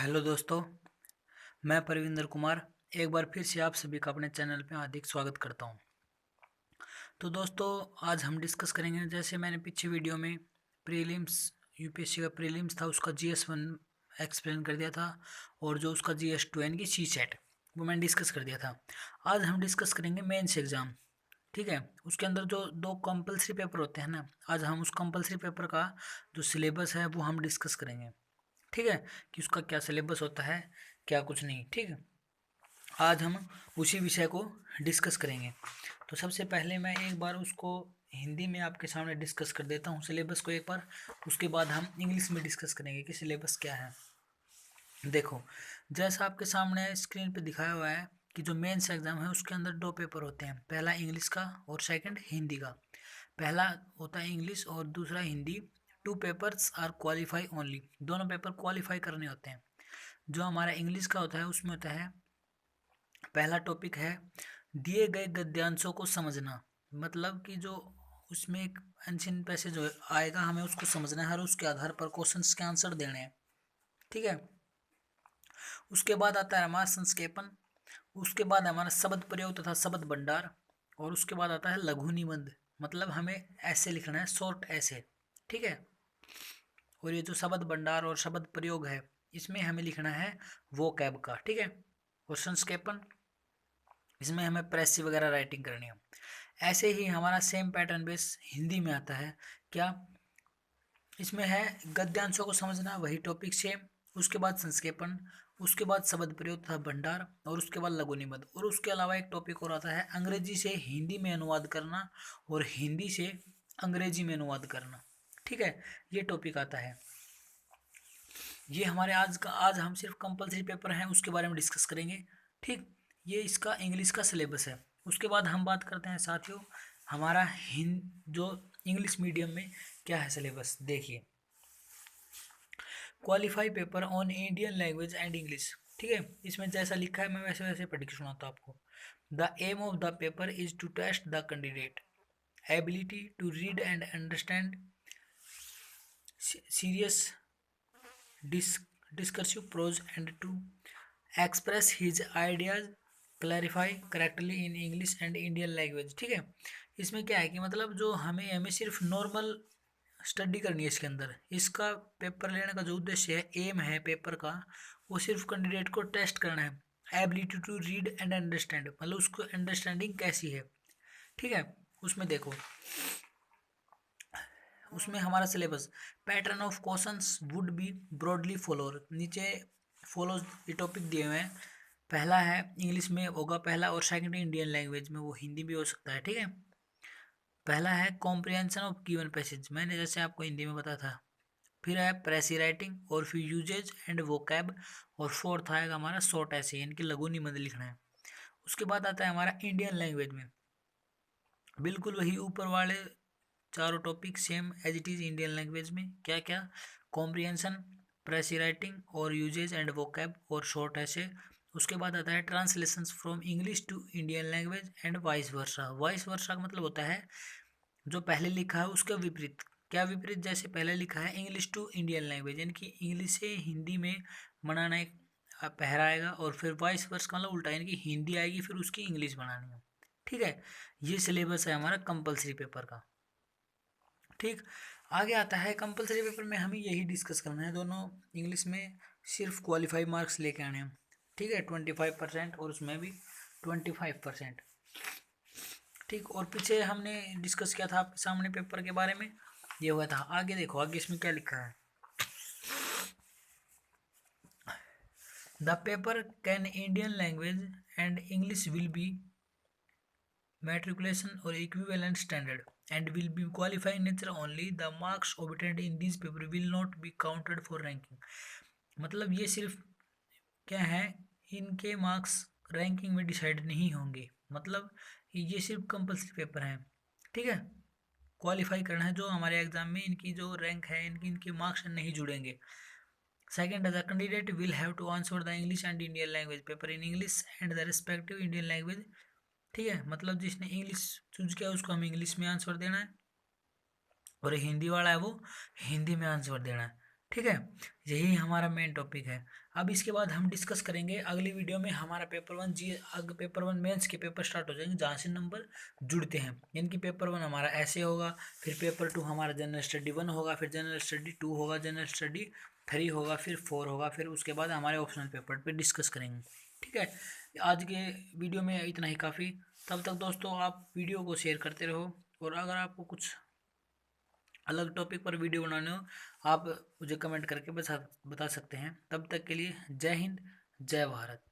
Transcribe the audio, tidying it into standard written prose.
Hello दोस्तों, मैं परविंदर कुमार एक बार फिर से आप सभी का अपने चैनल पे हार्दिक स्वागत करता हूं। तो दोस्तों, आज हम डिस्कस करेंगे, जैसे मैंने पीछे वीडियो में प्रीलिम्स यूपीएससी का प्रीलिम्स था उसका जीएस 1 एक्सप्लेन कर दिया था, और जो उसका जीएस 2 यानी कि सी सेट वो मैंने डिस्कस कर दिया था। आज हम डिस्कस करेंगे मेंस एग्ज़ाम। ठीक है, उसके अंदर जो दो कंपलसरी पेपर होते हैं ना, आज हम उस कंपलसरी पेपर का जो सिलेबस है वो हम डिस्कस करेंगे। ठीक है, कि उसका क्या सिलेबस होता है, क्या कुछ नहीं। ठीक है, आज हम उसी विषय को डिस्कस करेंगे। तो सबसे पहले मैं एक बार उसको हिंदी में आपके सामने डिस्कस कर देता हूँ सिलेबस को एक बार, उसके बाद हम इंग्लिश में डिस्कस करेंगे कि सिलेबस क्या है। देखो, जैसा आपके सामने स्क्रीन पे दिखाया हुआ है कि जो मेंस एग्ज़ाम है उसके अंदर दो पेपर होते हैं, पहला इंग्लिश का और सेकंड हिंदी का। पहला होता है इंग्लिश और दूसरा Hindi. 2 papers are qualify only, दोनों पेपर क्वालिफाई करने होते हैं। जो हमारा इंग्लिश का होता है उसमें होता है, पहला टॉपिक है दिए गए गद्यांशों को समझना। मतलब कि जो उसमें एक एंशियंट पैसेज आएगा, हमें उसको समझना है और उसके आधार पर क्वेश्चंस के आंसर देने हैं। ठीक है, उसके बाद आता है हमारा संक्षेपण, उसके बाद हमारा शब्द प्रयोग तथा शब्द भंडार, और उसके बाद आता है लघु निबंध। मतलब हमें ऐसे लिखना है, शॉर्ट ऐसे। ठीक है, और ये जो शब्द भंडार और शब्द प्रयोग है इसमें हमें लिखना है वो कैब का। ठीक है, और संक्षेपण इसमें हमें प्रेसी वगैरह राइटिंग करनी है। ऐसे ही हमारा सेम पैटर्न बेस हिंदी में आता है। क्या इसमें है, गद्यांशों को समझना, वही टॉपिक सेम। उसके बाद संक्षेपण, उसके बाद शब्द प्रयोग तथा भंडार, और उसके बाद लघु निबंध। और उसके अलावा एक टॉपिक और आता है अंग्रेजी से हिंदी में अनुवाद करना और हिंदी से अंग्रेजी में अनुवाद करना। ठीक है, ये टॉपिक आता है। ये हमारे आज हम सिर्फ कंपलसरी पेपर हैं उसके बारे में डिस्कस करेंगे। ठीक, ये इसका इंग्लिश का सिलेबस है। उसके बाद हम बात करते हैं साथियों, हमारा हिंद जो इंग्लिश मीडियम में क्या है सिलेबस। देखिए, qualify paper on Indian language and English. ठीक है, इसमें जैसा लिखा है मैं वैसे वैसे पढ़ के सुनाता हूँ आपको। The aim of the paper is to test the candidate ability to read and understand serious discursive prose and to express his ideas clarify correctly in English and Indian language। ठीक है, इसमें क्या है कि मतलब जो हमें हमें सिर्फ नॉर्मल स्टडी करनी है इसके अंदर। इसका पेपर लेने का जो उद्देश्य है, एम है पेपर का, वो सिर्फ कैंडिडेट को टेस्ट करना है। Ability to read and understand, मतलब उसको अंडरस्टैंडिंग कैसी है। ठीक है, उसमें देखो, उसमें हमारा syllabus pattern of questions would be broadly follower, नीचे फॉलो ये टॉपिक दिए हुए हैं। पहला है इंग्लिश में होगा पहला, और सेकंड इंडियन लैंग्वेज में, वो हिंदी भी हो सकता है। ठीक है, पहला है कॉम्प्रिहेंशन ऑफ गिवन पैसेज, मैंने जैसे आपको हिंदी में बताया था। फिर है प्रेसी राइटिंग, और फिर यूजेज एंड वोकैब, और फोर्थ आएगा हमारा शॉर्ट ऐसे, यानी कि लघु निबंध लिखना है। उसके बाद आता है हमारा इंडियन लैंग्वेज में, बिल्कुल वही ऊपर वाले चारों topic same as it is Indian language में। क्या क्या, कॉम्प्रिहेंशन, प्रेसी राइटिंग, और यूजेज एंड वोकैब, और शॉर्ट ऐसे। उसके बाद आता है translations from English to Indian language and vice versa. Vice versa का मतलब होता है जो पहले लिखा है उसका विपरीत। क्या विपरीत, जैसे पहले लिखा है इंग्लिश टू इंडियन लैंग्वेज, यानी कि इंग्लिश से हिंदी में बनाना एक पहरा आएगा, और फिर वाइस वर्स का मतलब उल्टा, यानी कि हिंदी आएगी फिर उसकी इंग्लिश बनानी है। ठीक है, ये सिलेबस है हमारा कंपलसरी पेपर का। ठीक, आगे आता है कंपलसरी पेपर में हमें यही डिस्कस करना है, दोनों इंग्लिश में सिर्फ क्वालिफाई मार्क्स लेके आने हैं। ठीक है, 25%, और उसमें भी 25%। ठीक, और पीछे हमने डिस्कस किया था आपके सामने पेपर के बारे में, ये हुआ था। आगे देखो, आगे इसमें क्या लिखा है। The paper can Indian language and English will be matriculation or equivalent standard and will be qualifying nature only. The marks obtained in these paper will not be counted for ranking। मतलब ये सिर्फ क्या है, इनके marks ranking में decide नहीं होंगे। मतलब ये सिर्फ कंपलसरी पेपर हैं। ठीक है, क्वालिफाई करना है जो हमारे एग्जाम में, इनकी जो रैंक है इनकी इनके मार्क्स नहीं जुड़ेंगे। Second, the candidate will have to answer the English and Indian language paper in English and the respective Indian language. ठीक है, मतलब जिसने इंग्लिश चूज किया उसको हमें इंग्लिश में आंसर देना है, और हिंदी वाला है वो हिंदी में आंसर देना है। ठीक है, यही हमारा मेन टॉपिक है। अब इसके बाद हम डिस्कस करेंगे अगली वीडियो में हमारा पेपर वन जी, पेपर वन मेंस के पेपर स्टार्ट हो जाएंगे जहाँ से नंबर जुड़ते हैं, यानी कि पेपर वन हमारा ऐसे होगा, फिर पेपर टू हमारा जनरल स्टडी वन होगा, फिर जनरल स्टडी टू होगा, जनरल स्टडी थ्री होगा, फिर फोर होगा, फिर उसके बाद हमारे ऑप्शनल पेपर पे डिस्कस करेंगे। ठीक है, आज के वीडियो में इतना ही काफ़ी। तब तक दोस्तों आप वीडियो को शेयर करते रहो, और अगर आपको कुछ अलग टॉपिक पर वीडियो बनाने हो आप मुझे कमेंट करके बता सकते हैं। तब तक के लिए जय हिंद, जय भारत।